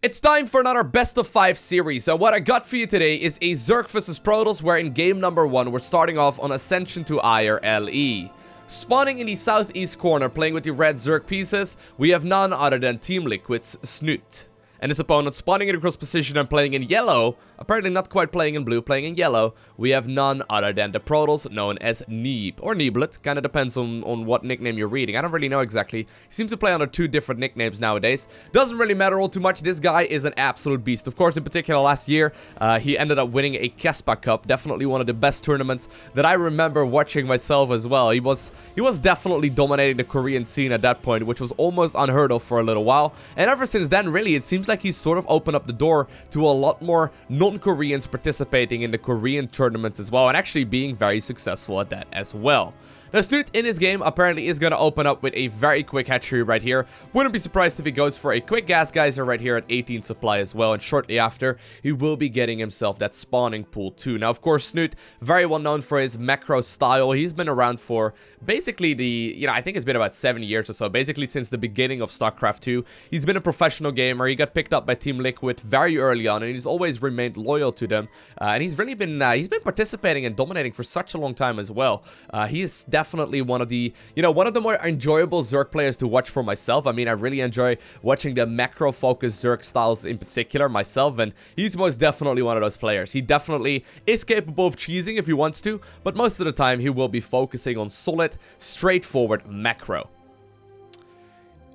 It's time for another best of 5 series, and what I got for you today is a Zerg vs Protoss, where in game number 1 we're starting off on Ascension to Ire LE. Spawning in the southeast corner, playing with the red Zerg pieces, we have none other than Team Liquid's Snute. And his opponent spawning in across position and playing in yellow, apparently not quite playing in blue, playing in yellow, we have none other than the Protoss known as Neeb, or Neeblet, kinda depends on what nickname you're reading, I don't really know exactly. He seems to play under 2 different nicknames nowadays, doesn't really matter all too much. This guy is an absolute beast. Of course, in particular last year, he ended up winning a Kespa Cup, definitely one of the best tournaments that I remember watching myself as well. He was definitely dominating the Korean scene at that point, which was almost unheard of for a little while, and ever since then, really, it seems like he's sort of opened up the door to a lot more non-Koreans participating in the Korean tournaments as well, and actually being very successful at that as well. Now, Snute in his game apparently is going to open up with a very quick hatchery right here. Wouldn't be surprised if he goes for a quick gas geyser right here at 18 supply as well, and shortly after, he will be getting himself that spawning pool too. Now, of course, Snute, very well known for his macro style. He's been around for basically I think it's been about 7 years or so, basically since the beginning of StarCraft 2. He's been a professional gamer. He got picked up by Team Liquid very early on, and he's always remained loyal to them. And he's really been, he's been participating and dominating for such a long time as well. He is definitely one of the, one of the more enjoyable Zerg players to watch for myself. I mean, I really enjoy watching the macro-focused Zerg styles in particular myself, and he's most definitely one of those players. He definitely is capable of cheesing if he wants to, but most of the time he will be focusing on solid, straightforward macro.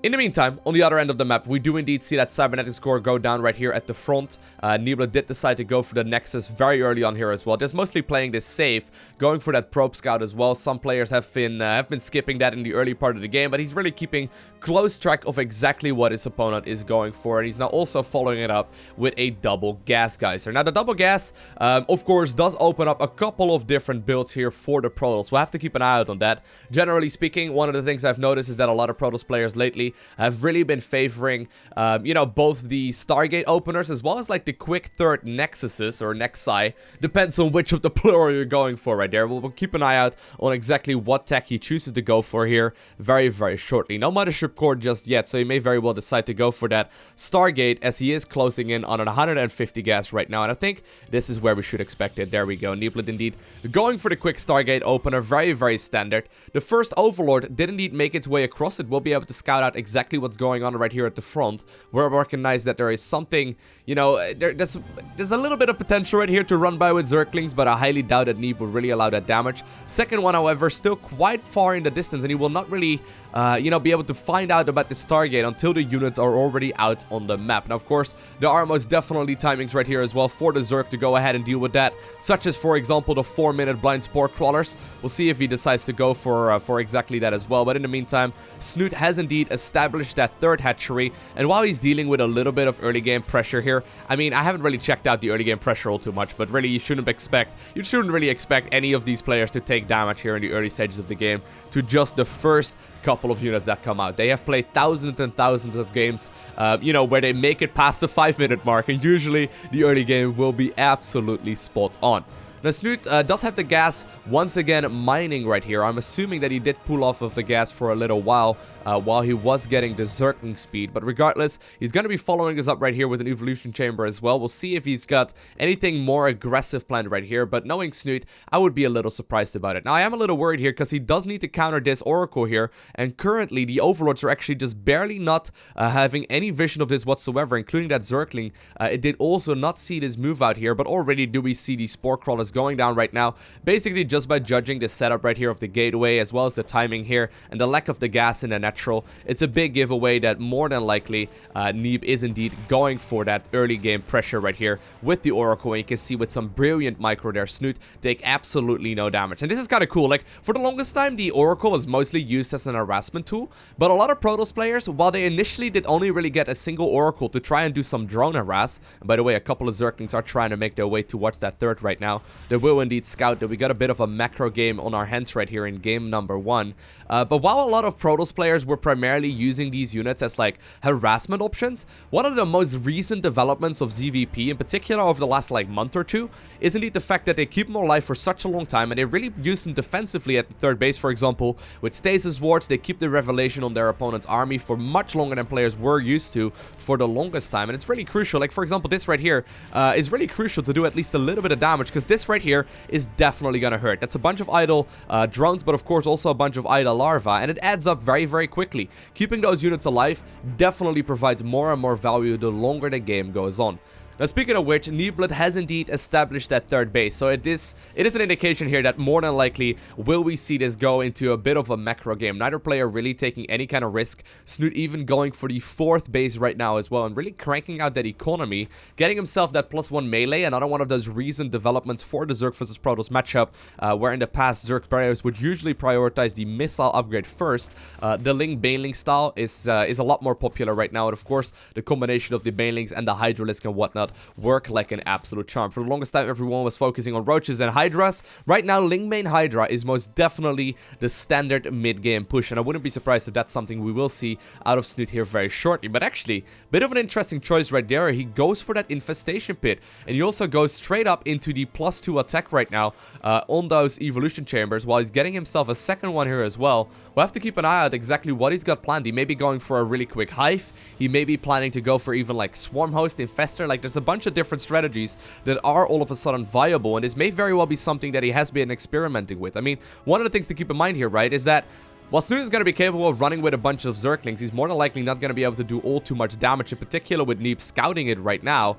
In the meantime, on the other end of the map, we do indeed see that cybernetic score go down right here at the front. Neeblet did decide to go for the Nexus very early on here as well. Just mostly playing this safe, going for that probe scout as well. Some players have been skipping that in the early part of the game, but he's really keeping close track of exactly what his opponent is going for, and he's now also following it up with a double gas geyser. Now, the double gas, of course, does open up a couple of different builds here for the Protoss. We'll have to keep an eye out on that. Generally speaking, one of the things I've noticed is that a lot of Protoss players lately have really been favoring, both the Stargate openers as well as like the quick third Nexuses or Nexi. Depends on which of the plural you're going for right there. We'll keep an eye out on exactly what tech he chooses to go for here very, very shortly. No Mothership Core just yet, so he may very well decide to go for that Stargate, as he is closing in on an 150 gas right now, and I think this is where we should expect it. There we go. Neeblet indeed going for the quick Stargate opener. Very, very standard. The first Overlord did indeed make its way across it. We'll be able to scout out exactly what's going on right here at the front, where I recognize that there is something, there's a little bit of potential right here to run by with Zerglings, but I highly doubt that Neeb will really allow that damage. Second one, however, still quite far in the distance, and he will not really, be able to find out about the Stargate until the units are already out on the map. Now, of course, there are most definitely timings right here as well for the Zerg to go ahead and deal with that, such as, for example, the 4-minute blind spore crawlers. We'll see if he decides to go for exactly that as well, but in the meantime, Snute has indeed established that third hatchery, and while he's dealing with a little bit of early game pressure here, I mean, I haven't really checked out the early game pressure all too much, but really you shouldn't really expect any of these players to take damage here in the early stages of the game to just the first couple of units that come out. They have played thousands and thousands of games, where they make it past the 5-minute mark, and usually the early game will be absolutely spot on. Now, Snute does have the gas once again mining right here. I'm assuming that he did pull off of the gas for a little while he was getting the Zergling speed. But regardless, he's going to be following us up right here with an evolution chamber as well. We'll see if he's got anything more aggressive planned right here. But knowing Snute, I would be a little surprised about it. Now, I am a little worried here because he does need to counter this Oracle here. And currently, the Overlords are actually just barely not having any vision of this whatsoever, including that Zergling. It did also not see this move out here, but already do we see the Spore Crawlers going down right now, basically just by judging the setup right here of the gateway, as well as the timing here and the lack of the gas in the natural. It's a big giveaway that more than likely Neeb is indeed going for that early game pressure right here with the Oracle, and you can see with some brilliant micro there, Snute take absolutely no damage. And this is kind of cool. Like, for the longest time, the Oracle was mostly used as an harassment tool, but a lot of Protoss players, while they initially did only really get a single Oracle to try and do some drone harass, and by the way, a couple of Zerglings are trying to make their way towards that third right now, that will indeed scout that we got a bit of a macro game on our hands right here in game number 1. But while a lot of Protoss players were primarily using these units as like harassment options, one of the most recent developments of ZVP, in particular over the last like month or two, is indeed the fact that they keep them alive for such a long time, and they really use them defensively at the third base, for example. With stasis wards, they keep the revelation on their opponent's army for much longer than players were used to for the longest time, and it's really crucial. Like, for example, this right here is really crucial to do at least a little bit of damage, because this right here is definitely gonna hurt. That's a bunch of idle drones, but of course also a bunch of idle larvae, and it adds up very, very quickly. Keeping those units alive definitely provides more and more value the longer the game goes on. Now, speaking of which, Neeblet has indeed established that third base, so it is an indication here that more than likely will we see this go into a bit of a macro game. Neither player really taking any kind of risk. Snute even going for the fourth base right now as well, and really cranking out that economy, getting himself that +1 melee, another one of those recent developments for the Zerg vs Protoss matchup, where in the past Zerg players would usually prioritize the missile upgrade first. The Ling Baneling style is a lot more popular right now, and of course the combination of the Banelings and the Hydralisk and whatnot work like an absolute charm. For the longest time, everyone was focusing on Roaches and Hydras. Right now, Ling Main Hydra is most definitely the standard mid-game push, and I wouldn't be surprised if that's something we will see out of Snute here very shortly. But actually, bit of an interesting choice right there. He goes for that Infestation Pit, and he also goes straight up into the +2 attack right now on those Evolution Chambers, while he's getting himself a second one here as well. We'll have to keep an eye out exactly what he's got planned. He may be going for a really quick Hive. He may be planning to go for even like Swarm Host, Infestor. Like, there's a bunch of different strategies that are all of a sudden viable, and this may very well be something that he has been experimenting with. I mean, one of the things to keep in mind here, right, is that while Snute is going to be capable of running with a bunch of Zerglings, he's more than likely not going to be able to do all too much damage, in particular with Neeb scouting it right now.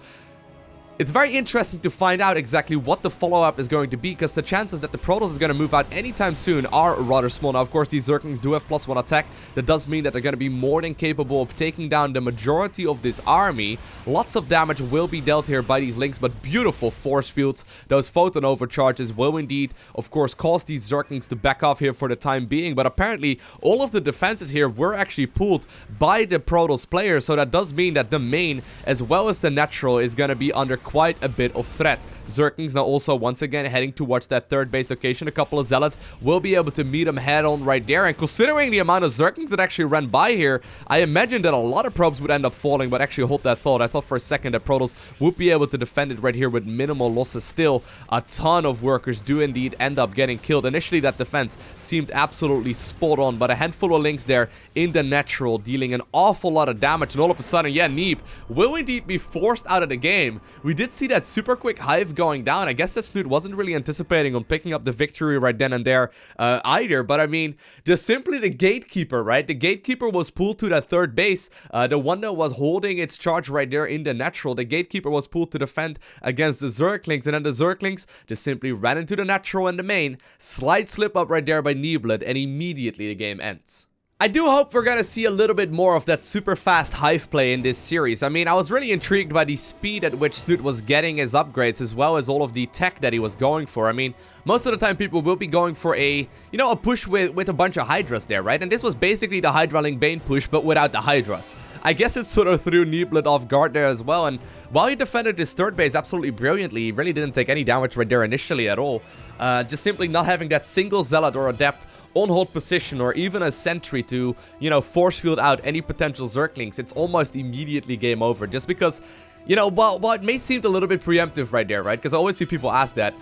It's very interesting to find out exactly what the follow-up is going to be, because the chances that the Protoss is going to move out anytime soon are rather small. Now, of course, these Zerglings do have +1 attack. That does mean that they're going to be more than capable of taking down the majority of this army. Lots of damage will be dealt here by these Lings, but beautiful force fields. Those photon overcharges will indeed, of course, cause these Zerglings to back off here for the time being. But apparently, all of the defenses here were actually pulled by the Protoss players, so that does mean that the main, as well as the natural, is going to be under quite a bit of threat. Zerglings now also once again heading towards that third base location. A couple of Zealots will be able to meet them head on right there, and considering the amount of Zerglings that actually ran by here, I imagine that a lot of probes would end up falling, but actually hold that thought. I thought for a second that Protoss would be able to defend it right here with minimal losses. Still, a ton of workers do indeed end up getting killed. Initially, that defense seemed absolutely spot on, but a handful of Links there in the natural dealing an awful lot of damage, and all of a sudden, yeah, Neeb will indeed be forced out of the game. We did see that super quick Hive going down. I guess that Snute wasn't really anticipating on picking up the victory right then and there either, but I mean, just simply the Gatekeeper, right? The Gatekeeper was pulled to that third base, the one that was holding its charge right there in the natural. The Gatekeeper was pulled to defend against the Zerglings, and then the Zerglings just simply ran into the natural and the main. Slight slip up right there by Neeblet, and immediately the game ends. I do hope we're gonna see a little bit more of that super fast Hive play in this series. I mean, I was really intrigued by the speed at which Snute was getting his upgrades, as well as all of the tech that he was going for. I mean, most of the time people will be going for a, you know, a push with a bunch of Hydras there, right? And this was basically the Hydraling Bane push, but without the Hydras. I guess it sort of threw Neeblet off guard there as well, and while he defended his third base absolutely brilliantly, he really didn't take any damage right there initially at all. Just simply not having that single Zealot or Adept on hold position, or even a sentry to, you know, force field out any potential Zerglings, it's almost immediately game over. Just because, you know, while it may seem a little bit preemptive right there, right? Because I always see people ask that.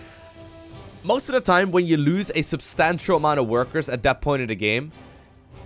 Most of the time, when you lose a substantial amount of workers at that point in the game,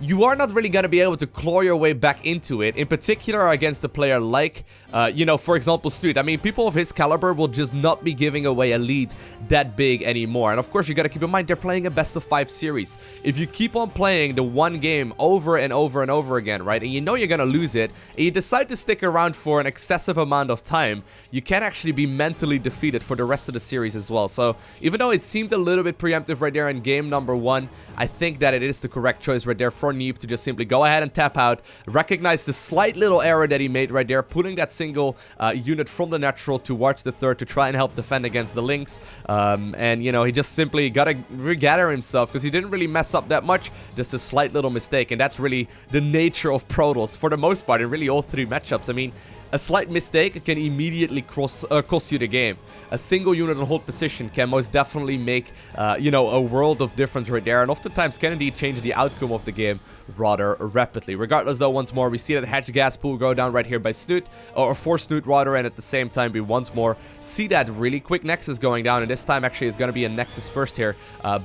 you are not really going to be able to claw your way back into it, in particular against a player like, you know, for example, Snute. I mean, people of his caliber will just not be giving away a lead that big anymore. And of course, you got to keep in mind, they're playing a best-of-5 series. If you keep on playing the one game over and over and over again, right, and you know you're going to lose it, and you decide to stick around for an excessive amount of time, you can actually be mentally defeated for the rest of the series as well. So, even though it seemed a little bit preemptive right there in game number 1, I think that it is the correct choice right there for Neeb to just simply go ahead and tap out, recognize the slight little error that he made right there, putting that single unit from the natural towards the third to try and help defend against the Lynx. And, you know, he just simply got to regather himself, because he didn't really mess up that much, just a slight little mistake. And that's really the nature of Protoss for the most part in really all 3 matchups. I mean, a slight mistake can immediately cost you the game. A single unit on hold position can most definitely make, you know, a world of difference right there, and oftentimes can indeed change the outcome of the game rather rapidly. Regardless, though, once more, we see that hatch gas pool go down right here by Snute, or for Snute rather, and at the same time, we once more see that really quick Nexus going down, and this time, actually, it's going to be a Nexus first here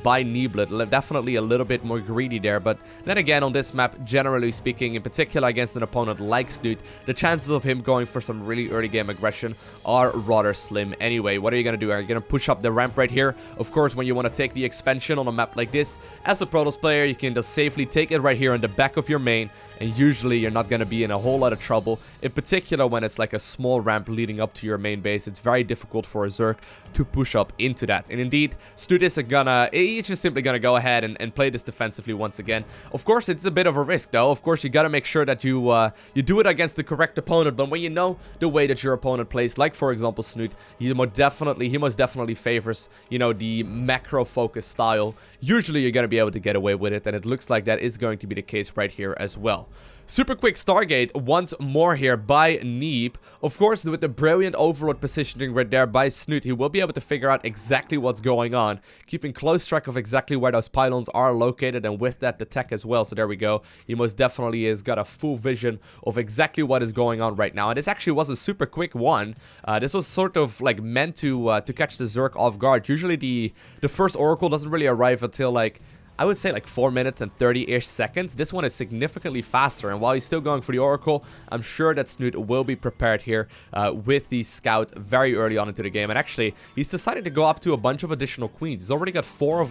by Neeblet. Definitely a little bit more greedy there, but then again, on this map, generally speaking, in particular against an opponent like Snute, the chances of him going for some really early game aggression are rather slim anyway. What are you going to do? Are you going to push up the ramp right here? Of course, when you want to take the expansion on a map like this, as a Protoss player, you can just safely take it right here in the back of your main, and usually you're not going to be in a whole lot of trouble. In particular, when it's like a small ramp leading up to your main base, it's very difficult for a Zerg to push up into that. And indeed, Snute is he's just simply gonna go ahead and play this defensively once again. Of course, it's a bit of a risk, though. Of course, you gotta make sure that you do it against the correct opponent. But when you know the way that your opponent plays, like for example Snute, he most definitely favors, you know, the macro focus style. Usually, you're gonna be able to get away with it, and it looks like that is going to be the case right here as well. Super quick Stargate once more here by Neeb. Of course, with the brilliant overload positioning right there by Snute, he will be able to figure out exactly what's going on, keeping close track of exactly where those pylons are located, and with that, the tech as well. So there we go. He most definitely has got a full vision of exactly what is going on right now. And this actually was a super quick one. This was sort of like meant to catch the Zerg off guard. Usually the first Oracle doesn't really arrive until like, I would say like 4 minutes and 30-ish seconds. This one is significantly faster, and while he's still going for the Oracle, I'm sure that Snute will be prepared here with the Scout very early on into the game. And actually, he's decided to go up to a bunch of additional Queens. He's already got 3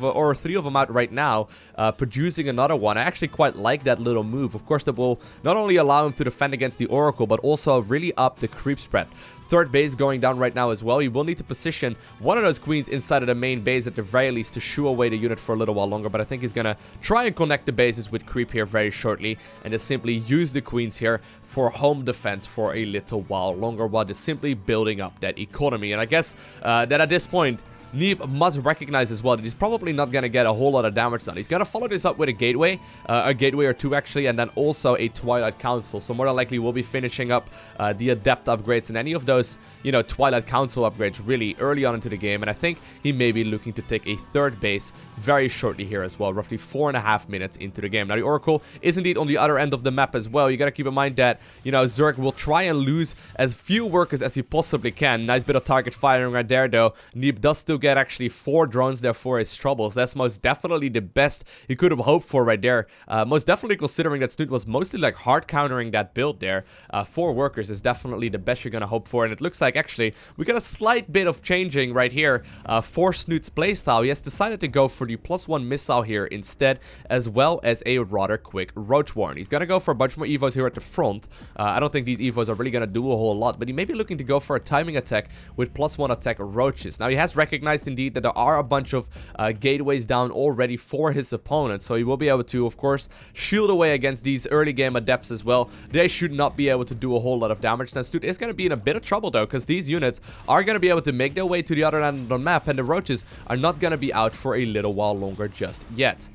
of them out right now, producing another one. I actually quite like that little move. Of course, that will not only allow him to defend against the Oracle, but also really up the creep spread. Third base going down right now as well. He will need to position one of those Queens inside of the main base at the very least to shoo away the unit for a little while longer, but I think he's gonna try and connect the bases with creep here very shortly, and just simply use the Queens here for home defense for a little while longer, while just simply building up that economy. And I guess that at this point, Neeb must recognize as well that he's probably not going to get a whole lot of damage done. He's going to follow this up with a gateway or two actually, and then also a Twilight Council. So more than likely we'll be finishing up the Adept upgrades and any of those, you know, Twilight Council upgrades really early on into the game. And I think he may be looking to take a third base very shortly here as well, roughly 4.5 minutes into the game. Now the Oracle is indeed on the other end of the map as well. You got to keep in mind that, you know, Zerg will try and lose as few workers as he possibly can. Nice bit of target firing right there though. Neeb does still get actually 4 drones there for his troubles. That's most definitely the best he could have hoped for right there. Most definitely considering that Snute was mostly like hard countering that build there. 4 workers is definitely the best you're gonna hope for, and it looks like actually we got a slight bit of changing right here for Snute's playstyle. He has decided to go for the +1 missile here instead, as well as a rather quick Roach Warren. He's gonna go for a bunch more evos here at the front. I don't think these evos are really gonna do a whole lot, but he may be looking to go for a timing attack with +1 attack roaches. Now he has recognized indeed that there are a bunch of gateways down already for his opponent, so he will be able to, of course, shield away against these early game adepts as well. They should not be able to do a whole lot of damage. Now Snute is going to be in a bit of trouble though, because these units are going to be able to make their way to the other end of the map, and the roaches are not going to be out for a little while longer just yet.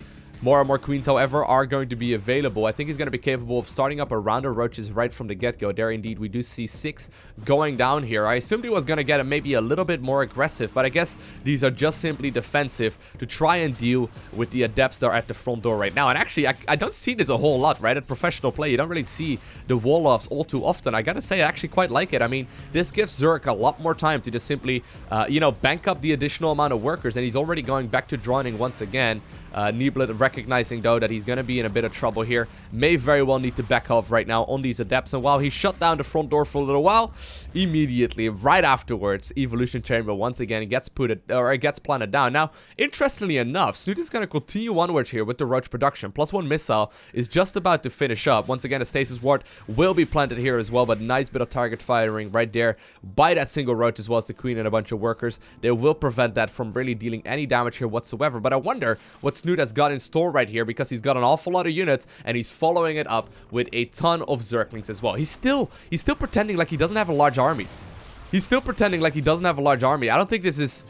More and more Queens, however, are going to be available. I think he's going to be capable of starting up a round of roaches right from the get-go. There, indeed, we do see 6 going down here. I assumed he was going to get maybe a little bit more aggressive, but I guess these are just simply defensive to try and deal with the adepts that are at the front door right now. And actually, I don't see this a whole lot, right? At professional play, you don't really see the wall-offs all too often. I gotta say, I actually quite like it. I mean, this gives Zerg a lot more time to just simply, you know, bank up the additional amount of workers, and he's already going back to droning once again. Neeblet recognizing though that he's going to be in a bit of trouble here, may very well need to back off right now on these adepts. And while he shut down the front door for a little while, immediately right afterwards, Evolution Chamber once again gets planted down. Now, interestingly enough, Snute is going to continue onwards here with the roach production. +1 missile is just about to finish up. Once again, a stasis ward will be planted here as well, but nice bit of target firing right there by that single roach as well as the queen and a bunch of workers. They will prevent that from really dealing any damage here whatsoever. But I wonder what Snute has got in store right here, because he's got an awful lot of units and he's following it up with a ton of Zerglings as well. He's still pretending like he doesn't have a large army. He's still pretending like he doesn't have a large army. I don't think this is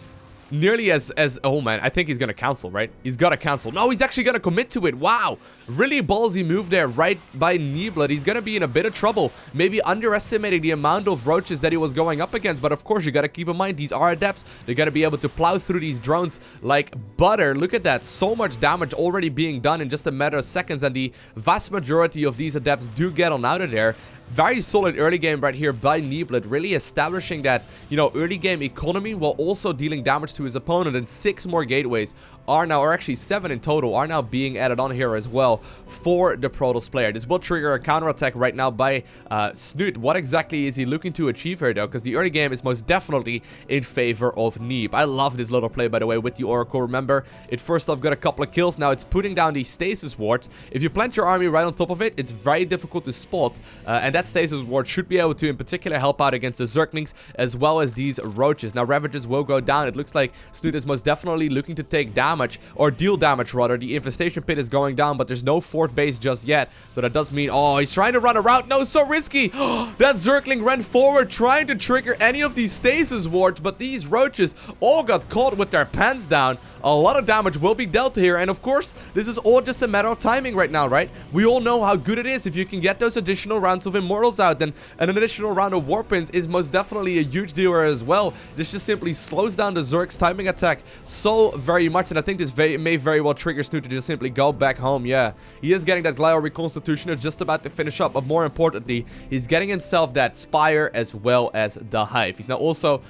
nearly as oh man, I think he's gonna cancel, right? He's gotta cancel. No, he's actually gonna commit to it. Wow, really ballsy move there right by Neeblet. He's gonna be in a bit of trouble, maybe underestimating the amount of roaches that he was going up against. But of course, you gotta keep in mind, these are adepts. They're gonna be able to plow through these drones like butter. Look at that, so much damage already being done in just a matter of seconds, and the vast majority of these adepts do get on out of there. Very solid early game right here by Neeblet, really establishing that, you know, early game economy while also dealing damage to his opponent. And 6 more gateways are now, or actually 7 in total, are now being added on here as well for the Protoss player. This will trigger a counterattack right now by Snute. What exactly is he looking to achieve here though? Because the early game is most definitely in favor of Neeb. I love this little play, by the way, with the Oracle. Remember, it first off got a couple of kills. Now it's putting down these stasis wards. If you plant your army right on top of it, it's very difficult to spot, and that stasis ward should be able to in particular help out against the Zerglings as well as these roaches. Now Ravages will go down. It looks like Snute is most definitely looking to take damage, or deal damage rather. The infestation pit is going down, but there's no fort base just yet, so that does mean, oh, he's trying to run a route. No, so risky. That Zergling ran forward trying to trigger any of these stasis wards, but these roaches all got caught with their pants down. A lot of damage will be dealt here, and of course, this is all just a matter of timing right now, right? We all know how good it is if you can get those additional rounds of Immortals out, then an additional round of Warpins is most definitely a huge deal as well. This just simply slows down the Zerg's timing attack so very much, and I think this may very well trigger Snute to just simply go back home. Yeah, he is getting that Glio Reconstitution, is just about to finish up, but more importantly, he's getting himself that Spire as well as the Hive. He's now also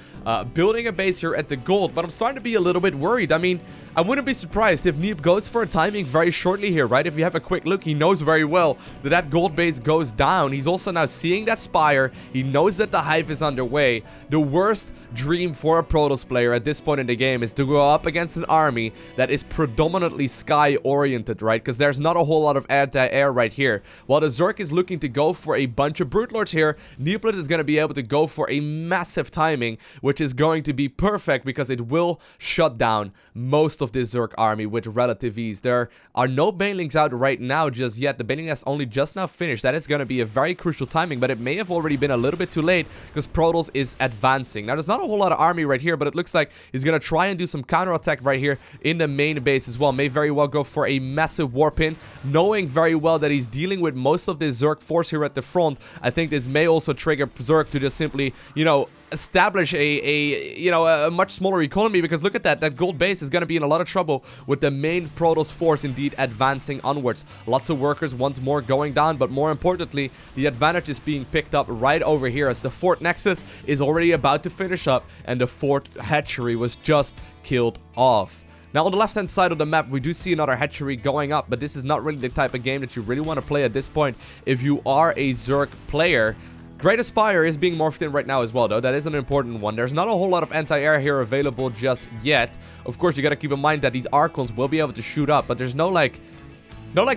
building a base here at the gold, but I'm starting to be a little bit worried. I mean, I wouldn't be surprised if Neeb goes for a timing very shortly here, right? If you have a quick look, he knows very well that that gold base goes down. He's also now seeing that Spire. He knows that the Hive is underway. The worst dream for a Protoss player at this point in the game is to go up against an army that is predominantly sky-oriented, right? Because there's not a whole lot of air right here. While the Zerg is looking to go for a bunch of Brute Lords here, Neeblet is going to be able to go for a massive timing, which is going to be perfect because it will shut down most of this Zerg army with relative ease. There are no banelings out right now just yet. The baneling has only just now finished. That is going to be a very crucial timing, but it may have already been a little bit too late because Protoss is advancing. Now, there's not a whole lot of army right here, but it looks like he's going to try and do some counterattack right here in the main base as well. May very well go for a massive warp in, knowing very well that he's dealing with most of this Zerg force here at the front. I think this may also trigger Zerg to just simply, you know, establish a much smaller economy, because look at that gold base is going to be in a lot of trouble with the main Protoss force indeed advancing onwards. Lots of workers once more going down, but more importantly, the advantage is being picked up right over here as the Fort Nexus is already about to finish up and the Fort Hatchery was just killed off. Now, on the left-hand side of the map, we do see another hatchery going up, but this is not really the type of game that you really want to play at this point if you are a Zerg player. Great Aspire is being morphed in right now as well, though. That is an important one. There's not a whole lot of anti-air here available just yet. Of course, you got to keep in mind that these Archons will be able to shoot up, but there's no like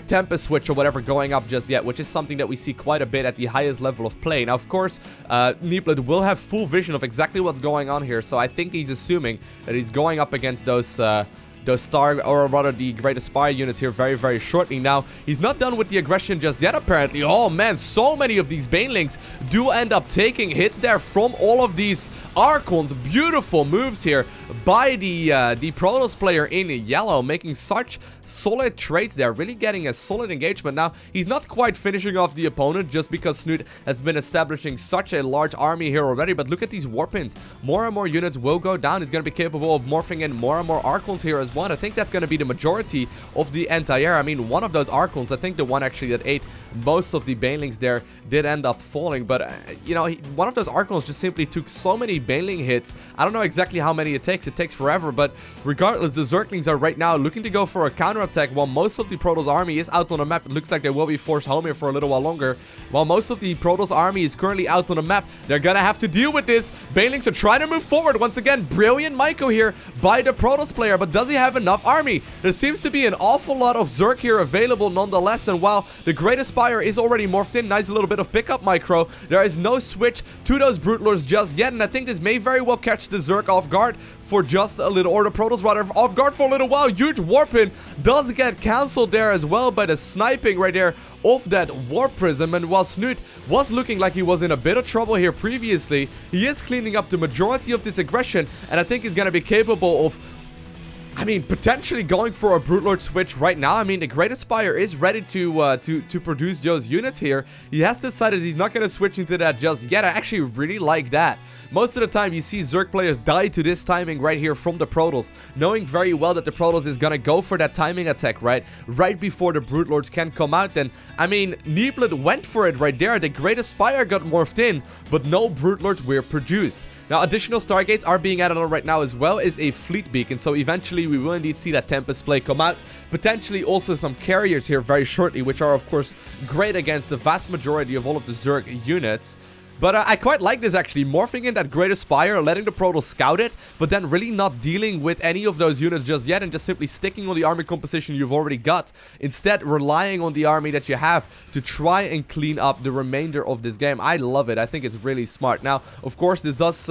Tempest Switch or whatever going up just yet, which is something that we see quite a bit at the highest level of play. Now, of course, Neeblet will have full vision of exactly what's going on here, so I think he's assuming that he's going up against those the Great Aspire units here very, very shortly. Now, he's not done with the aggression just yet, apparently. Oh, man, so many of these Banelings do end up taking hits there from all of these Archons. Beautiful moves here by the Protoss player in yellow, making such solid trades there, really getting a solid engagement. Now, he's not quite finishing off the opponent just because Snute has been establishing such a large army here already, but look at these warpins. More and more units will go down. He's going to be capable of morphing in more and more Archons here as well. I think that's going to be the majority of the anti-air. I mean, one of those Archons, I think the one actually that ate most of the Banelings there, did end up falling, but you know, one of those Archons just simply took so many Baneling hits. I don't know exactly how many it takes forever, but regardless, the Zerglings are right now looking to go for a counterattack while most of the Protoss army is out on the map. It looks like they will be forced home here for a little while longer. While most of the Protoss army is currently out on the map, they're gonna have to deal with this. Banelings are trying to move forward once again. Brilliant Myco here by the Protoss player, but does he have enough army. There seems to be an awful lot of Zerg here available nonetheless, and while the Great Aspire is already morphed in, nice little bit of pickup micro, there is no switch to those Brute Lords just yet, and I think this may very well catch the Zerg off guard for just a little, or the Protoss rather, off guard for a little while. Huge Warp in does get cancelled there as well by the sniping right there of that Warp Prism, and while Snute was looking like he was in a bit of trouble here previously, he is cleaning up the majority of this aggression, and I think he's going to be capable of, I mean, potentially going for a Brute Lord switch right now. I mean, the Great Aspire is ready to produce those units here. He has decided he's not going to switch into that just yet. I actually really like that. Most of the time, you see Zerg players die to this timing right here from the Protoss, knowing very well that the Protoss is going to go for that timing attack, right before the Brute Lords can come out. Then, I mean, Neeblet went for it right there. The Great Aspire got morphed in, but no Brute Lords were produced. Now, additional Stargates are being added on right now as well as a Fleet Beacon, so eventually we will indeed see that Tempest play come out. Potentially also some carriers here very shortly, which are of course great against the vast majority of all of the Zerg units. But I quite like this actually, morphing in that Great Aspire, letting the Protoss scout it, but then really not dealing with any of those units just yet and just simply sticking on the army composition you've already got. Instead, relying on the army that you have to try and clean up the remainder of this game. I love it. I think it's really smart. Now, of course, this does,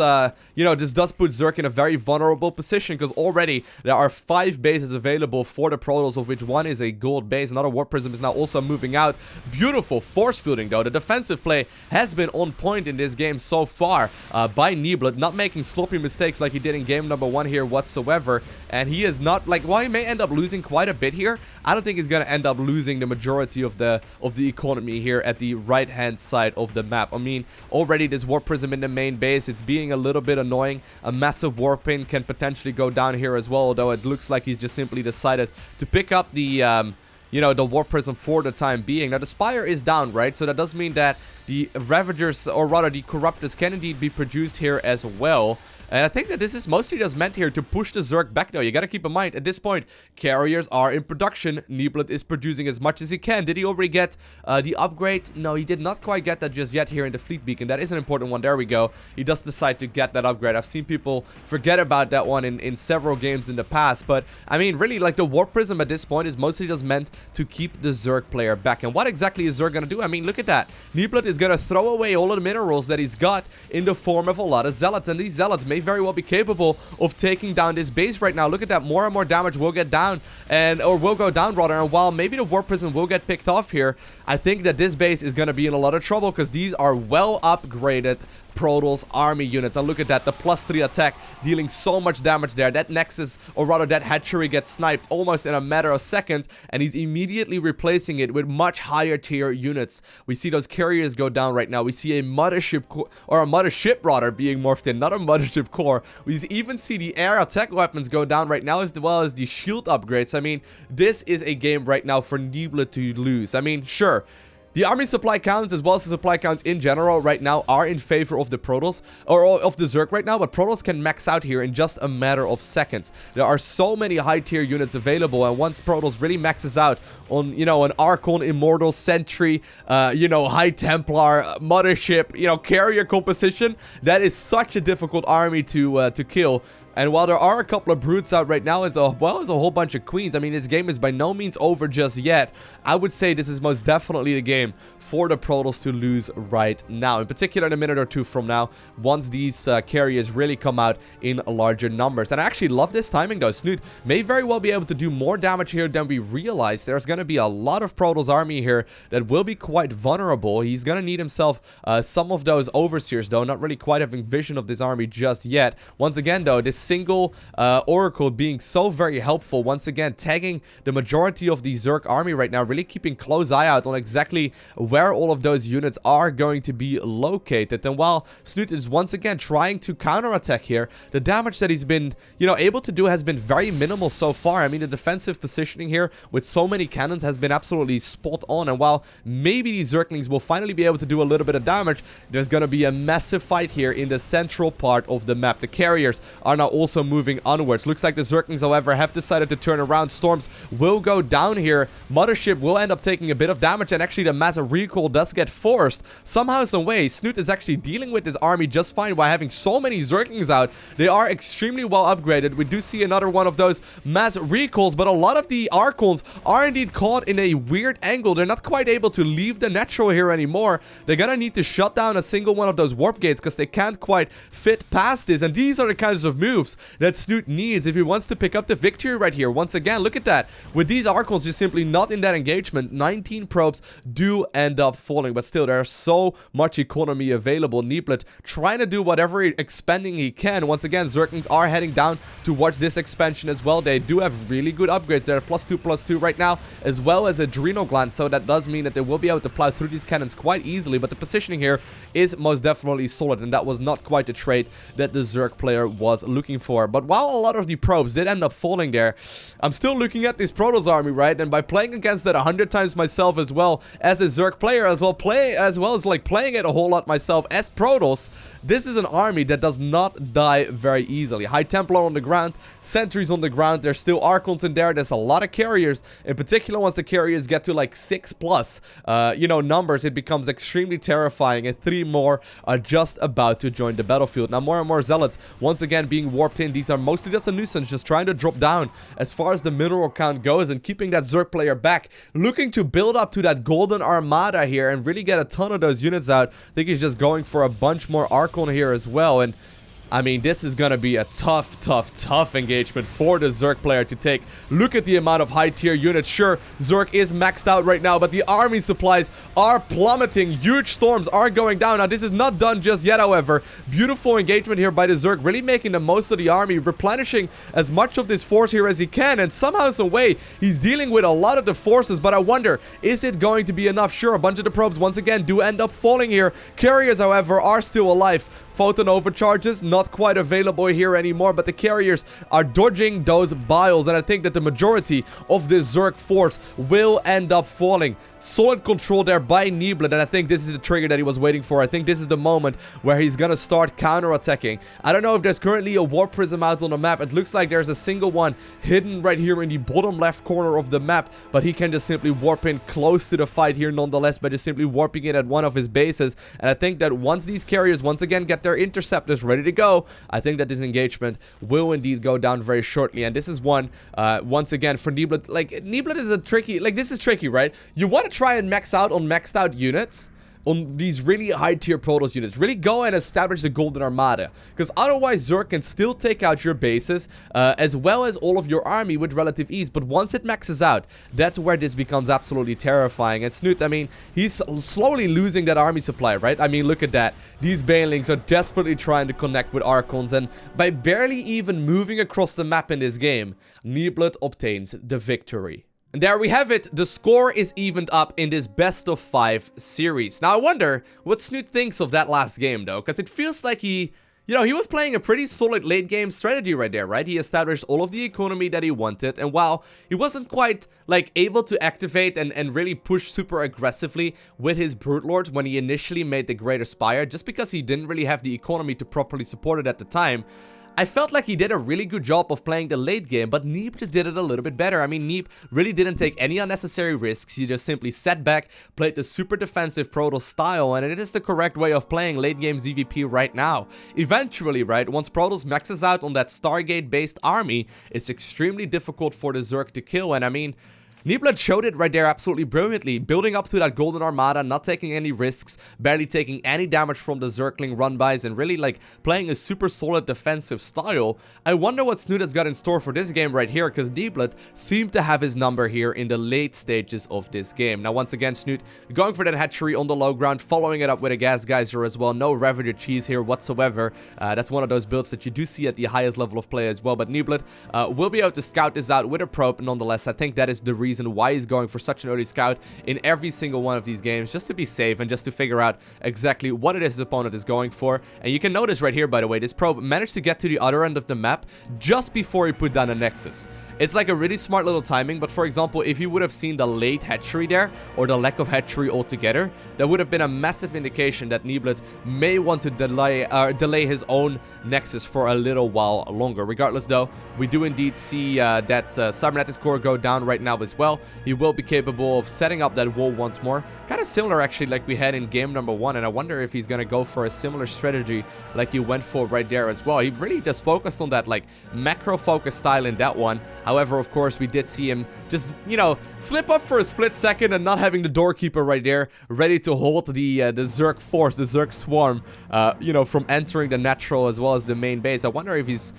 this does put Zerg in a very vulnerable position because already there are 5 bases available for the Protoss, of which one is a gold base. Another Warp Prism is now also moving out. Beautiful force fielding though. The defensive play has been on point in this game so far by Neeblet, not making sloppy mistakes like he did in game number 1 here whatsoever, and he is not, like, while he may end up losing quite a bit here, I don't think he's gonna end up losing the majority of the economy here at the right hand side of the map. I mean, already this Warp Prism in the main base, it's being a little bit annoying. A massive Warp Pin can potentially go down here as well, although it looks like he's just simply decided to pick up the the Warp Prism for the time being. Now, the Spire is down, right? So that does mean that the Ravagers, or rather the Corruptors, can indeed be produced here as well. And I think that this is mostly just meant here to push the Zerg back now. You gotta keep in mind, at this point, carriers are in production. Neeblet is producing as much as he can. Did he already get the upgrade? No, he did not quite get that just yet here in the Fleet Beacon. That is an important one. There we go. He does decide to get that upgrade. I've seen people forget about that one in several games in the past. But, I mean, really, like, the Warp Prism at this point is mostly just meant to keep the Zerg player back. And what exactly is Zerg gonna do? I mean, look at that. Neeblet is gonna throw away all of the minerals that he's got in the form of a lot of Zealots. And these Zealots may very well be capable of taking down this base right now. Look at that. More and more damage will get down, or will go down rather. And while maybe the Warp Prism will get picked off here, I think that this base is going to be in a lot of trouble because these are well upgraded Protoss army units. And look at that, the +3 attack dealing so much damage there. That Nexus, or rather that hatchery, gets sniped almost in a matter of seconds, and he's immediately replacing it with much higher tier units. We see those carriers go down right now. We see a mothership, or a mothership rather, being morphed in, not a mothership core. We even see the air attack weapons go down right now, as well as the shield upgrades. I mean, this is a game right now for Neeblet to lose. I mean, sure, the army supply counts, as well as the supply counts in general right now, are in favor of the Protoss, or of the Zerg right now, but Protoss can max out here in just a matter of seconds. There are so many high tier units available, and once Protoss really maxes out on, an Archon, Immortal, Sentry, High Templar, Mothership, carrier composition, that is such a difficult army to kill. And while there are a couple of brutes out right now, as well as a whole bunch of queens, I mean, this game is by no means over just yet. I would say this is most definitely the game for the Protoss to lose right now. In particular, in a minute or two from now, once these carriers really come out in larger numbers. And I actually love this timing, though. Snute may very well be able to do more damage here than we realize. There's going to be a lot of Protoss army here that will be quite vulnerable. He's going to need himself some of those Overseers, though, not really quite having vision of this army just yet. Once again, though, this single Oracle being so very helpful, once again tagging the majority of the Zerg army right now, really keeping close eye out on exactly where all of those units are going to be located. And while Snute is once again trying to counterattack here, the damage that he's been able to do has been very minimal so far. I mean, the defensive positioning here with so many cannons has been absolutely spot on, and while maybe these Zerglings will finally be able to do a little bit of damage, there's gonna be a massive fight here in the central part of the map. The carriers are now also moving onwards. Looks like the Zerglings, however, have decided to turn around. Storms will go down here. Mothership will end up taking a bit of damage, and actually the massive recall does get forced. Somehow, some way, Snute is actually dealing with his army just fine by having so many Zerglings out. They are extremely well upgraded. We do see another one of those mass recalls, but a lot of the Archons are indeed caught in a weird angle. They're not quite able to leave the natural here anymore. They're gonna need to shut down a single one of those warp gates because they can't quite fit past this, and these are the kinds of moves that Snute needs if he wants to pick up the victory right here. Once again, look at that. With these Archons just simply not in that engagement, 19 probes do end up falling, but still there's so much economy available. Neeblet trying to do whatever expanding he can. Once again, Zerglings are heading down towards this expansion as well. They do have really good upgrades. They're +2/+2 right now, as well as Adrenal Gland, so that does mean that they will be able to plow through these cannons quite easily, but the positioning here is most definitely solid, and that was not quite the trait that the Zerg player was looking for. But while a lot of the probes did end up falling there, I'm still looking at this Protoss army, right? And by playing against that 100 times myself as well as a Zerg player, as well as like playing it a whole lot myself as Protoss, this is an army that does not die very easily. High Templar on the ground, sentries on the ground, there's still Archons in there, there's a lot of carriers. In particular, once the carriers get to like 6+, you know, numbers, it becomes extremely terrifying, and 3 more are just about to join the battlefield. Now, more and more Zealots, once again, being warped in. These are mostly just a nuisance, just trying to drop down as far as the mineral count goes and keeping that Zerg player back, looking to build up to that Golden Armada here and really get a ton of those units out. I think he's just going for a bunch more Archon here as well, and I mean, this is gonna be a tough engagement for the Zerg player to take. Look at the amount of high tier units. Sure, Zerg is maxed out right now, but the army supplies are plummeting. Huge storms are going down. Now, this is not done just yet, however. Beautiful engagement here by the Zerg, really making the most of the army, replenishing as much of this force here as he can, and somehow, some way, he's dealing with a lot of the forces, but I wonder, is it going to be enough? Sure, a bunch of the probes, once again, do end up falling here. Carriers, however, are still alive. Photon overcharges, not quite available here anymore, but the carriers are dodging those biles, and I think that the majority of this Zerg force will end up falling. Solid control there by Neeblet, and I think this is the trigger that he was waiting for. I think this is the moment where he's gonna start counter-attacking. I don't know if there's currently a warp prism out on the map. It looks like there's a single one hidden right here in the bottom left corner of the map, but he can just simply warp in close to the fight here nonetheless by just simply warping it at one of his bases. And I think that once these carriers once again get their interceptors ready to go, I think that this engagement will indeed go down very shortly. And this is one, once again, for Neeblet. Like, Neeblet is a tricky, like, this is tricky, right? You want to try and max out on maxed out units, on these really high tier Protoss units. Really go and establish the Golden Armada, because otherwise Zerg can still take out your bases as well as all of your army with relative ease. But once it maxes out, that's where this becomes absolutely terrifying. And Snute, I mean, he's slowly losing that army supply, right? I mean, look at that. These Banelings are desperately trying to connect with Archons, and by barely even moving across the map in this game, Neeblet obtains the victory. And there we have it. The score is evened up in this best of 5 series. Now, I wonder what Snute thinks of that last game, though, because it feels like he was playing a pretty solid late game strategy right there, right? He established all of the economy that he wanted, and while he wasn't quite, like, able to activate and really push super aggressively with his Brute Lords when he initially made the Greater Spire, just because he didn't really have the economy to properly support it at the time, I felt like he did a really good job of playing the late game, but Neeb just did it a little bit better. I mean, Neeb really didn't take any unnecessary risks. He just simply sat back, played the super defensive Protoss style, and it is the correct way of playing late game ZVP right now. Eventually, right, once Protoss maxes out on that Stargate-based army, it's extremely difficult for the Zerg to kill, and I mean, Neeblet showed it right there absolutely brilliantly, building up to that Golden Armada, not taking any risks, barely taking any damage from the Zergling run-bys, and really, like, playing a super solid defensive style. I wonder what Snute has got in store for this game right here, because Neeblet seemed to have his number here in the late stages of this game. Now, once again, Snute going for that hatchery on the low ground, following it up with a gas geyser as well. No Ravager cheese here whatsoever. That's one of those builds that you do see at the highest level of play as well, but Neeblet will be able to scout this out with a probe nonetheless. I think that is the reason why he's going for such an early scout in every single one of these games, just to be safe and just to figure out exactly what it is his opponent is going for. And you can notice right here, by the way, this probe managed to get to the other end of the map just before he put down a Nexus. It's like a really smart little timing, but for example, if you would have seen the late hatchery there, or the lack of hatchery altogether, that would have been a massive indication that Neeblet may want to delay his own Nexus for a little while longer. Regardless though, we do indeed see that Cybernetics core go down right now as well. He will be capable of setting up that wall once more. Kind of similar actually like we had in game number 1, and I wonder if he's going to go for a similar strategy like he went for right there as well. He really just focused on that like macro focus style in that one. However, of course, we did see him just, you know, slip up for a split second and not having the doorkeeper right there ready to hold the Zerg force, the Zerg swarm, you know, from entering the natural as well as the main base. I wonder if he's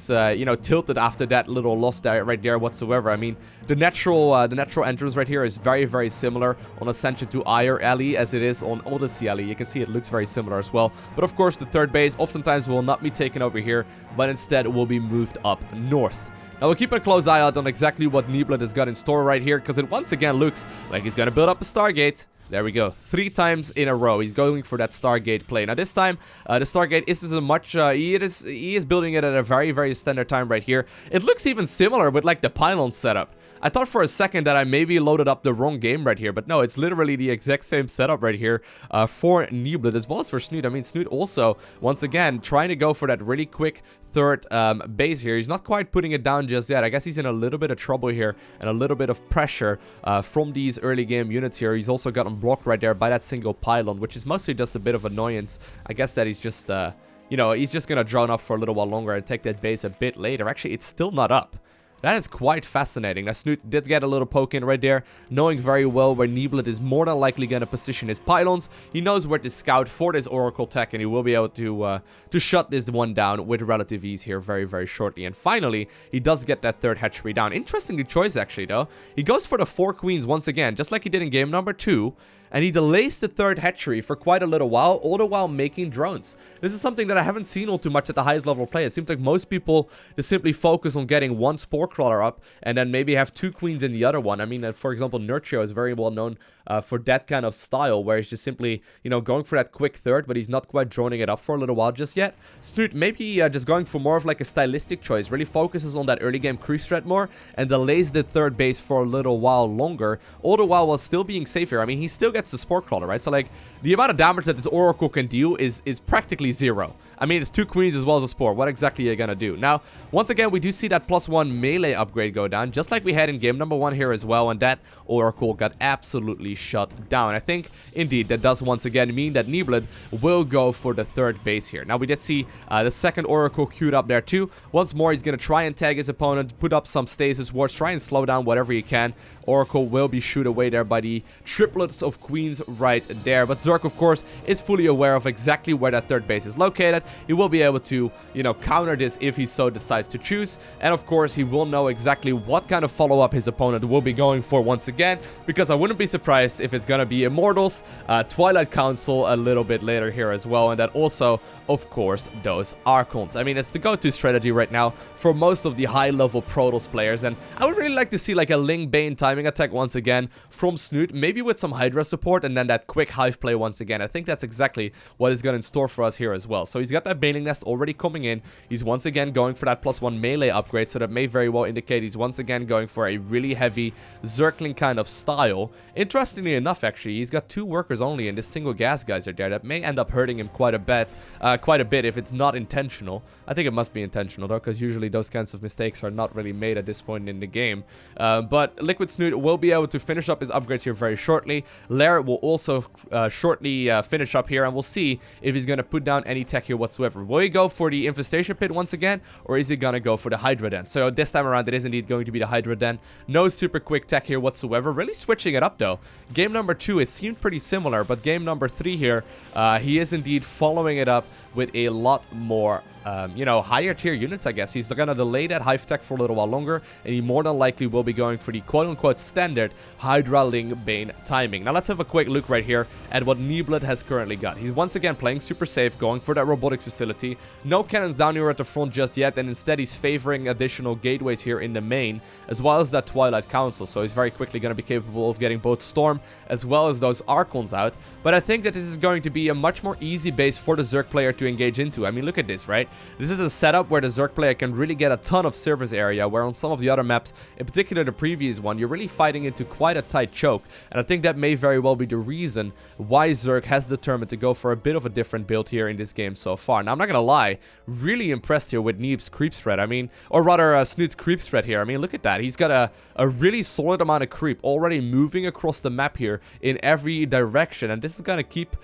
you know, tilted after that little loss there, right there whatsoever. I mean, the natural entrance right here is very, very similar on Ascension to Ire Alley as it is on Odyssey Alley. You can see it looks very similar as well. But of course, the third base oftentimes will not be taken over here, but instead will be moved up north. Now we'll keep a close eye out on exactly what Neeblet has got in store right here, because it once again looks like he's going to build up a Stargate. There we go. 3 times in a row. He's going for that Stargate play. Now this time, the Stargate isn't as much, he is building it at a very, very standard time right here. It looks even similar with like the pylon setup. I thought for a second that I maybe loaded up the wrong game right here, but no, it's literally the exact same setup right here for Neeblet as well as for Snute. I mean, Snute also, once again, trying to go for that really quick third base here. He's not quite putting it down just yet. I guess he's in a little bit of trouble here and a little bit of pressure from these early game units here. He's also gotten blocked right there by that single pylon, which is mostly just a bit of annoyance. I guess that he's just, you know, he's just going to drone up for a little while longer and take that base a bit later. Actually, it's still not up. That is quite fascinating. Now, Snute did get a little poke in right there, knowing very well where Neeblet is more than likely going to position his pylons. He knows where to scout for this Oracle tech, and he will be able to shut this one down with relative ease here very, very shortly. And finally, he does get that third hatchery down. Interestingly choice, actually, though. He goes for the 4 queens once again, just like he did in game number 2. And he delays the third hatchery for quite a little while, all the while making drones. This is something that I haven't seen all too much at the highest level of play. It seems like most people just simply focus on getting one spore crawler up and then maybe have 2 queens in the other one. I mean, for example, Nurtrio is very well known for that kind of style, where he's just simply, you know, going for that quick third, but he's not quite droning it up for a little while just yet. Snute maybe just going for more of like a stylistic choice, really focuses on that early game creep threat more and delays the third base for a little while longer, all the while still being safe here. I mean, he still gets the spore crawler, right? So like the amount of damage that this Oracle can do is practically 0. I mean, it's 2 queens as well as a spore. What exactly are you gonna do? Now, once again, we do see that +1 melee upgrade go down, just like we had in game number 1 here as well, and that Oracle got absolutely shut down. I think, indeed, that does once again mean that Neeblet will go for the third base here. Now, we did see the second Oracle queued up there too. Once more, he's gonna try and tag his opponent, put up some stasis wards, try and slow down whatever he can. Oracle will be shooed away there by the triplets of queens right there. But Zerg, of course, is fully aware of exactly where that third base is located. He will be able to, you know, counter this if he so decides to choose. And of course, he will know exactly what kind of follow-up his opponent will be going for once again, because I wouldn't be surprised if it's gonna be Immortals, Twilight Council a little bit later here as well, and then also, of course, those Archons. I mean, it's the go-to strategy right now for most of the high-level Protoss players, and I would really like to see like a Ling Bane timing attack once again from Snute, maybe with some Hydra support, and then that quick hive play once again. I think that's exactly what is going to in store for us here as well. So he's got that Baneling Nest already coming in. He's once again going for that +1 melee upgrade, so that may very well indicate he's once again going for a really heavy Zergling kind of style. Interestingly enough, actually, he's got 2 workers only, and this single gas geyser there that may end up hurting him quite a bit if it's not intentional. I think it must be intentional though, because usually those kinds of mistakes are not really made at this point in the game. But Liquid Snute will be able to finish up his upgrades here very shortly. Lair will also shortly finish up here, and we'll see if he's going to put down any tech here whatsoever. Will he go for the Infestation Pit once again, or is he going to go for the Hydra Den? So this time around, it is indeed going to be the Hydra Den. No super quick tech here whatsoever. Really switching it up though. Game number 2, it seemed pretty similar, but game number 3 here, he is indeed following it up with a lot more you know, higher tier units, I guess. He's gonna delay that hive tech for a little while longer, and he more than likely will be going for the quote-unquote standard Hydra Ling Bane timing. Now let's have a quick look right here at what Neeblet has currently got. He's once again playing super safe, going for that robotics facility. No cannons down here at the front just yet, and instead he's favoring additional gateways here in the main, as well as that Twilight Council. So he's very quickly gonna be capable of getting both Storm as well as those Archons out. But I think that this is going to be a much more easy base for the Zerg player to engage into. I mean, look at this, right? This is a setup where the Zerg player can really get a ton of surface area, where on some of the other maps, in particular the previous one, you're really fighting into quite a tight choke. And I think that may very well be the reason why Zerg has determined to go for a bit of a different build here in this game so far. Now, I'm not gonna lie, really impressed here with Neeb's creep spread. I mean, or rather, Snute's creep spread here. I mean, look at that. He's got a really solid amount of creep already moving across the map here in every direction. And this is gonna keep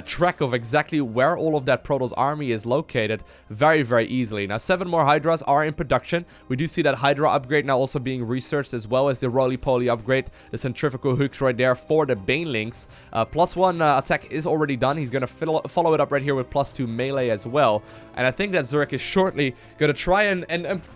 track of exactly where all of that Protoss army is located very, very easily. Now, 7 more Hydras are in production. We do see that Hydra upgrade now also being researched, as well as the roly-poly upgrade, the centrifugal hooks right there for the banelings. +1 attack is already done. He's gonna follow it up right here with +2 melee as well. And I think that Zerg is shortly gonna try and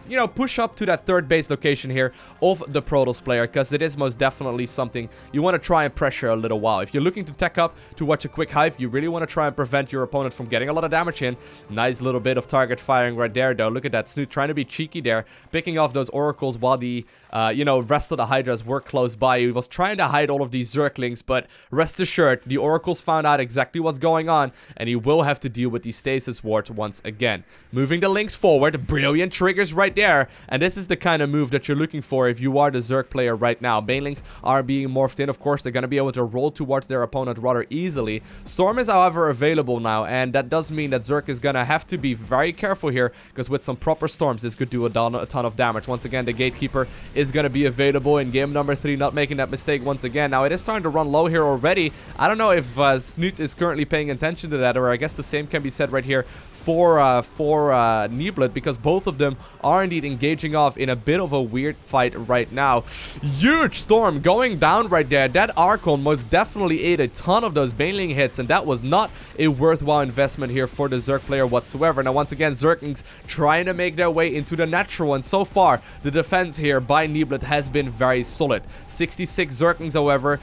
you know, push up to that third base location here of the Protoss player, because it is most definitely something you want to try and pressure a little while. If you're looking to tech up to watch a quick hive, you really want to try and prevent your opponent from getting a lot of damage in. Nice little bit of target firing right there, though. Look at that. Snute trying to be cheeky there, picking off those oracles while the you know, rest of the Hydras were close by. He was trying to hide all of these Zerglings, but rest assured, the oracles found out exactly what's going on, and he will have to deal with the stasis ward once again. Moving the links forward, brilliant triggers right there, and this is the kind of move that you're looking for if you are the Zerg player right now. Banelings are being morphed in. Of course, they're going to be able to roll towards their opponent rather easily. Storm is, however, available now, and that does mean that Zerg is going to have to be very careful here, because with some proper storms, this could do a ton of damage. Once again, the Gatekeeper is going to be available in game number 3, not making that mistake once again. Now, it is starting to run low here already. I don't know if Snute is currently paying attention to that, or I guess the same can be said right here for Neeblet, because both of them are indeed engaging off in a bit of a weird fight right now. Huge storm going down right there. That Archon most definitely ate a ton of those Baneling hits, and that was not a worthwhile investment here for the Zerg player whatsoever. Now, once again, Zerglings trying to make their way into the natural, and so far, the defense here by Neeblet has been very solid. 66 Zerglings, however,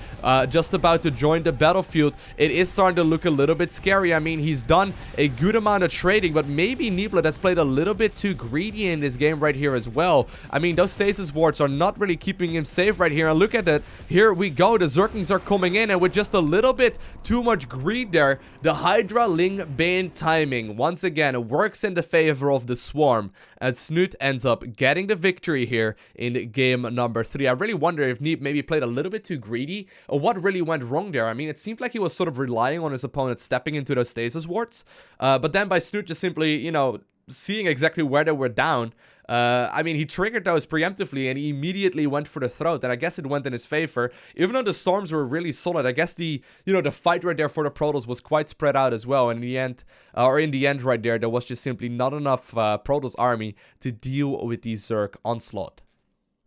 just about to join the battlefield. It is starting to look a little bit scary. I mean, he's done a good amount of trading, but maybe Neeblet has played a little bit too greedy in this game right here as well. I mean, those stasis wards are not really keeping him safe right here, and look at that. Here we go. The Zerglings are coming in, and with just a little bit too much greed there, the Hydra Ling Bane timing once again works in the favor of the Swarm, and Snute ends up getting the victory here in game number 3. I really wonder if Neeb maybe played a little bit too greedy, or what really went wrong there. I mean, it seemed like he was sort of relying on his opponent stepping into those stasis wards, but then by Snute just simply, you know, seeing exactly where they were down, I mean, he triggered those preemptively, and he immediately went for the throat, and I guess it went in his favor. Even though the storms were really solid, I guess the, you know, the fight right there for the Protoss was quite spread out as well, and in the end, right there was just simply not enough Protoss army to deal with the Zerg onslaught.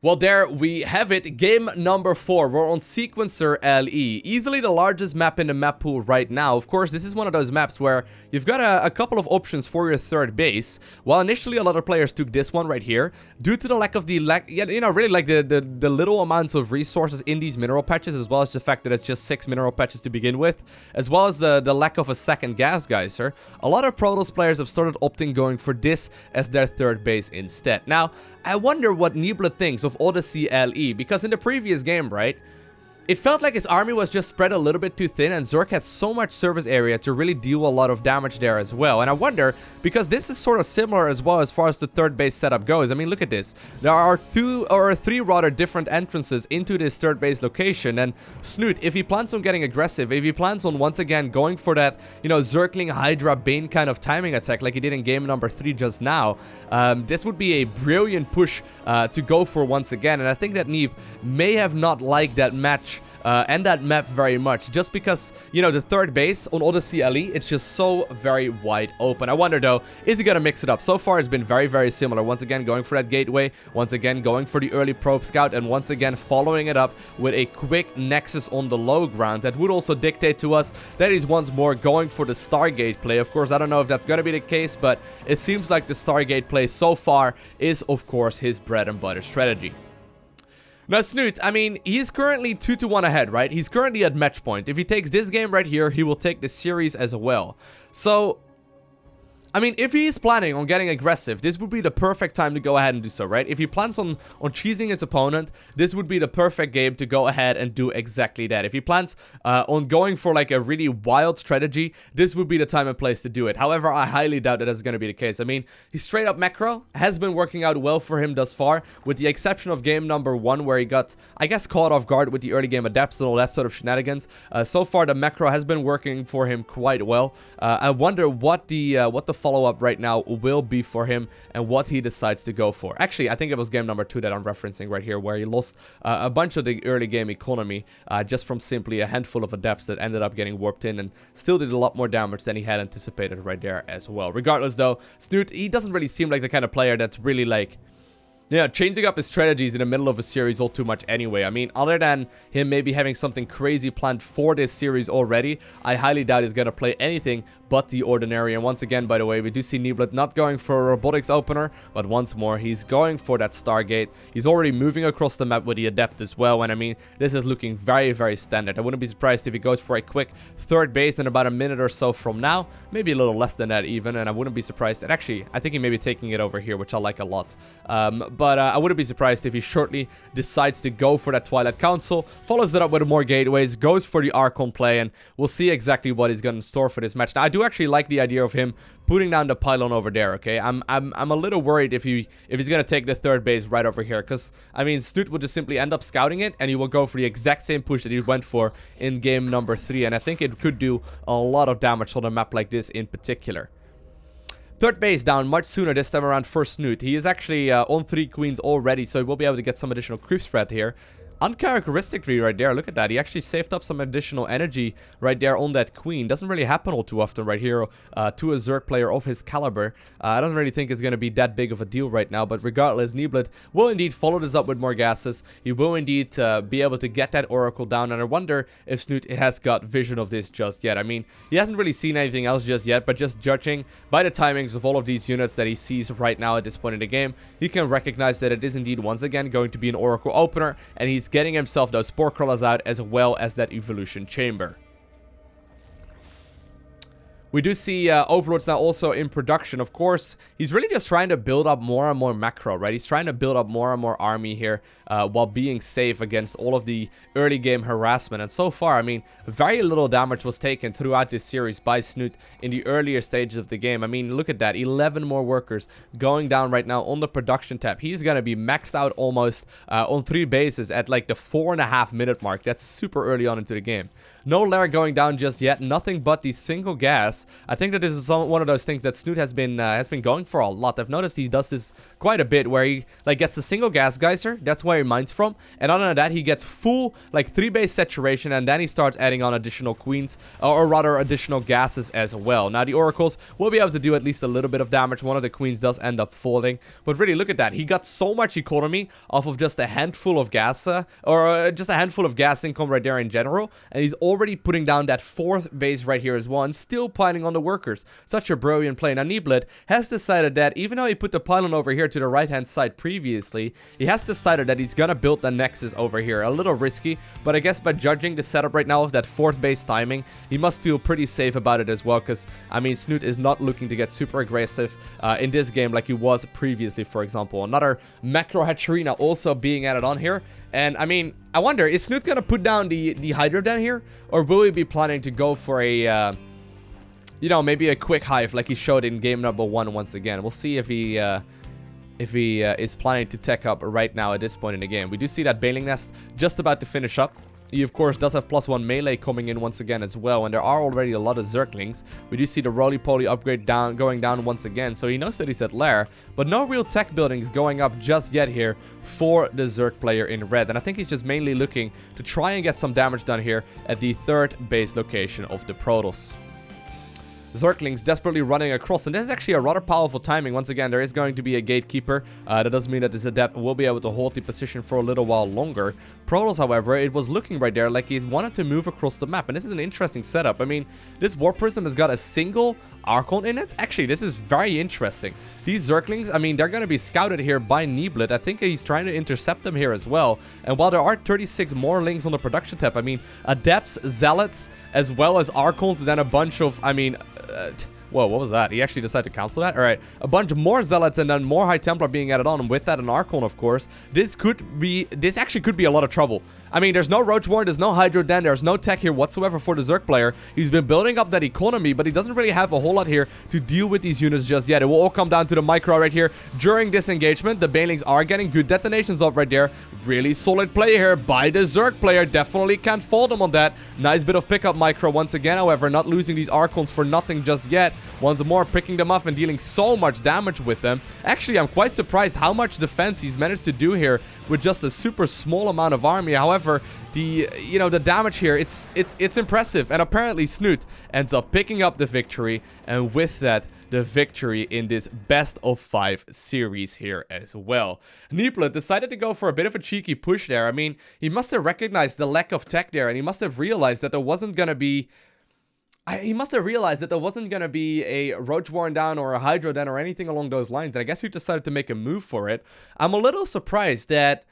Well, there we have it. Game number 4. We're on Sequencer LE. Easily the largest map in the map pool right now. Of course, this is one of those maps where you've got a couple of options for your third base. While initially a lot of players took this one right here, due to the lack of the really like the little amounts of resources in these mineral patches, as well as the fact that it's just 6 mineral patches to begin with, as well as the lack of a second gas geyser, a lot of Protoss players have started opting going for this as their third base instead. Now, I wonder what Neeblet thinks of Odyssey LE, because in the previous game, right, it felt like his army was just spread a little bit too thin, and Zerg has so much surface area to really deal a lot of damage there as well. And I wonder, because this is sort of similar as well as far as the third base setup goes. I mean, look at this. There are 2 or 3 rather different entrances into this third base location, and Snute, if he plans on getting aggressive, if he plans on once again going for that, you know, Zergling Hydra Bane kind of timing attack like he did in game number 3 just now, this would be a brilliant push to go for once again. And I think that Neeb may have not liked that match and that map very much, just because, you know, the third base on Odyssey LE, it's just so very wide open. I wonder though, is he gonna mix it up? So far it's been very, very similar. Once again going for that gateway, once again going for the early probe scout, and once again following it up with a quick nexus on the low ground. That would also dictate to us that he's once more going for the Stargate play. Of course, I don't know if that's gonna be the case, but it seems like the Stargate play so far is, of course, his bread and butter strategy. Now, Snute, I mean, he's currently 2-1 ahead, right? He's currently at match point. If he takes this game right here, he will take the series as well. So, I mean, if he's planning on getting aggressive, this would be the perfect time to go ahead and do so, right? If he plans on cheesing his opponent, this would be the perfect game to go ahead and do exactly that. If he plans on going for like a really wild strategy, this would be the time and place to do it. However, I highly doubt that that's going to be the case. I mean, he's straight up macro, has been working out well for him thus far, with the exception of game number 1, where he got, I guess, caught off guard with the early game adepts and all that sort of shenanigans. So far, the macro has been working for him quite well. I wonder what the follow-up right now will be for him and what he decides to go for. Actually, I think it was game number 2 that I'm referencing right here, where he lost a bunch of the early game economy just from simply a handful of adepts that ended up getting warped in and still did a lot more damage than he had anticipated right there as well. Regardless though, Snute, he doesn't really seem like the kind of player that's really like, yeah, changing up his strategies in the middle of a series all too much anyway. I mean, other than him maybe having something crazy planned for this series already, I highly doubt he's going to play anything but the ordinary. And once again, by the way, we do see Neeblet not going for a robotics opener, but once more, he's going for that Stargate. He's already moving across the map with the adept as well. And I mean, this is looking very, very standard. I wouldn't be surprised if he goes for a quick third base in about a minute or so from now, maybe a little less than that even. And I wouldn't be surprised. And actually, I think he may be taking it over here, which I like a lot. But I wouldn't be surprised if he shortly decides to go for that Twilight Council, follows it up with more gateways, goes for the Archon play, and we'll see exactly what he's going to store for this match. Now, I do actually like the idea of him putting down the pylon over there, okay? I'm a little worried if he's going to take the third base right over here, because, I mean, Snute would just simply end up scouting it, and he will go for the exact same push that he went for in game number 3, and I think it could do a lot of damage on a map like this in particular. Third base down much sooner this time around for Snute. He is actually on 3 queens already, so he will be able to get some additional creep spread here. Uncharacteristically right there, look at that. He actually saved up some additional energy right there on that queen. Doesn't really happen all too often right here to a Zerg player of his caliber. I don't really think it's going to be that big of a deal right now, but regardless, Neeblet will indeed follow this up with more gases. He will indeed be able to get that Oracle down, and I wonder if Snute has got vision of this just yet. I mean, he hasn't really seen anything else just yet, but just judging by the timings of all of these units that he sees right now at this point in the game, he can recognize that it is indeed once again going to be an Oracle opener, and he's getting himself those spore crawlers out as well as that evolution chamber. We do see Overlords now also in production. Of course, he's really just trying to build up more and more macro, right? He's trying to build up more and more army here while being safe against all of the early game harassment. And so far, I mean, very little damage was taken throughout this series by Snute in the earlier stages of the game. I mean, look at that. 11 more workers going down right now on the production tab. He's going to be maxed out almost on 3 bases at like the 4.5 minute mark. That's super early on into the game. No lair going down just yet. Nothing but the single gas. I think that this is one of those things that Snute has been going for a lot. I've noticed he does this quite a bit, where he like gets the single gas geyser. That's where he mines from, and other than that, he gets full like 3 base saturation, and then he starts adding on additional queens, or rather additional gases as well. Now the oracles will be able to do at least a little bit of damage. One of the queens does end up folding, but really look at that. He got so much economy off of just a handful of gas, just a handful of gas income right there in general, and he's already putting down that 4th base right here as well, and still piling on the workers. Such a brilliant play. Now Neeblet has decided that even though he put the pylon over here to the right hand side previously, he has decided that he's gonna build the nexus over here. A little risky, but I guess by judging the setup right now of that 4th base timing, he must feel pretty safe about it as well, because I mean, Snute is not looking to get super aggressive in this game like he was previously, for example. Another macro hatcherina also being added on here, and I mean, I wonder, is Snute gonna put down the Hydra down here, or will he be planning to go for a you know, maybe a quick hive like he showed in game number 1 once again? We'll see if he is planning to tech up right now at this point in the game. We do see that Baling Nest just about to finish up. He, of course, does have +1 melee coming in once again as well, and there are already a lot of Zerglings. We do see the roly-poly upgrade going down once again, so he knows that he's at lair, but no real tech buildings going up just yet here for the Zerg player in red, and I think he's just mainly looking to try and get some damage done here at the 3rd base location of the Protoss. Zerglings desperately running across, and this is actually a rather powerful timing. Once again, there is going to be a gatekeeper. That does mean that this adept will be able to hold the position for a little while longer. Protoss, however, it was looking right there like he wanted to move across the map, and this is an interesting setup. I mean, this Warp Prism has got a single Archon in it. Actually, this is very interesting. These Zerglings, I mean, they're going to be scouted here by Neeblet. I think he's trying to intercept them here as well. And while there are 36 more links on the production tab, I mean, Adepts, Zealots, as well as Archons, and then a bunch of, I mean, Whoa, what was that? He actually decided to cancel that? Alright, a bunch more Zealots and then more High Templar being added on. And with that, an Archon, of course. This actually could be a lot of trouble. I mean, there's no Roach Warren, there's no Hydro Den, there's no tech here whatsoever for the Zerg player. He's been building up that economy, but he doesn't really have a whole lot here to deal with these units just yet. It will all come down to the micro right here. During this engagement, the Banelings are getting good detonations off right there. Really solid play here by the Zerg player. Definitely can't fault him on that. Nice bit of pickup micro once again, however, not losing these Archons for nothing just yet. Once more, picking them up and dealing so much damage with them. Actually, I'm quite surprised how much defense he's managed to do here with just a super small amount of army. However, the damage here, it's impressive. And apparently Snute ends up picking up the victory, and with that, the victory in this best of 5 series here as well. Neeblet decided to go for a bit of a cheeky push there. I mean, he must have recognized the lack of tech there, and he must have realized that there wasn't gonna be a Roach Warren down or a Hydro Den or anything along those lines, and I guess he decided to make a move for it. I'm a little surprised that,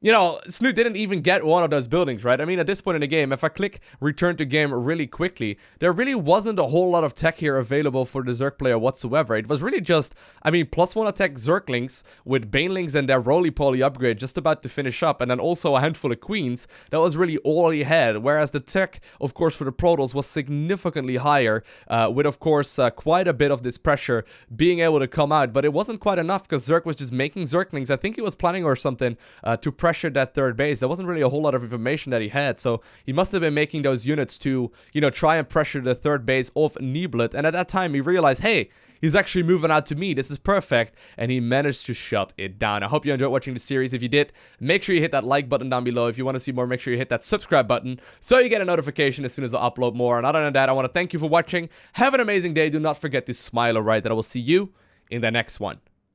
you know, Snute didn't even get one of those buildings, right? I mean, at this point in the game, if I click return to game really quickly, there really wasn't a whole lot of tech here available for the Zerg player whatsoever. It was really just, I mean, +1 attack Zerglings with Banelings and their roly-poly upgrade just about to finish up, and then also a handful of Queens. That was really all he had, whereas the tech, of course, for the Protoss was significantly higher, with, of course, quite a bit of this pressure being able to come out, but it wasn't quite enough because Zerg was just making Zerglings. I think he was planning or something to pressure that third base. There wasn't really a whole lot of information that he had, so he must have been making those units to, you know, try and pressure the third base of Neeblet, and at that time he realized, hey, he's actually moving out to me, this is perfect, and he managed to shut it down. I hope you enjoyed watching the series. If you did, make sure you hit that like button down below. If you want to see more, make sure you hit that subscribe button so you get a notification as soon as I upload more. And other than that, I want to thank you for watching. Have an amazing day. Do not forget to smile, alright, and I will see you in the next one.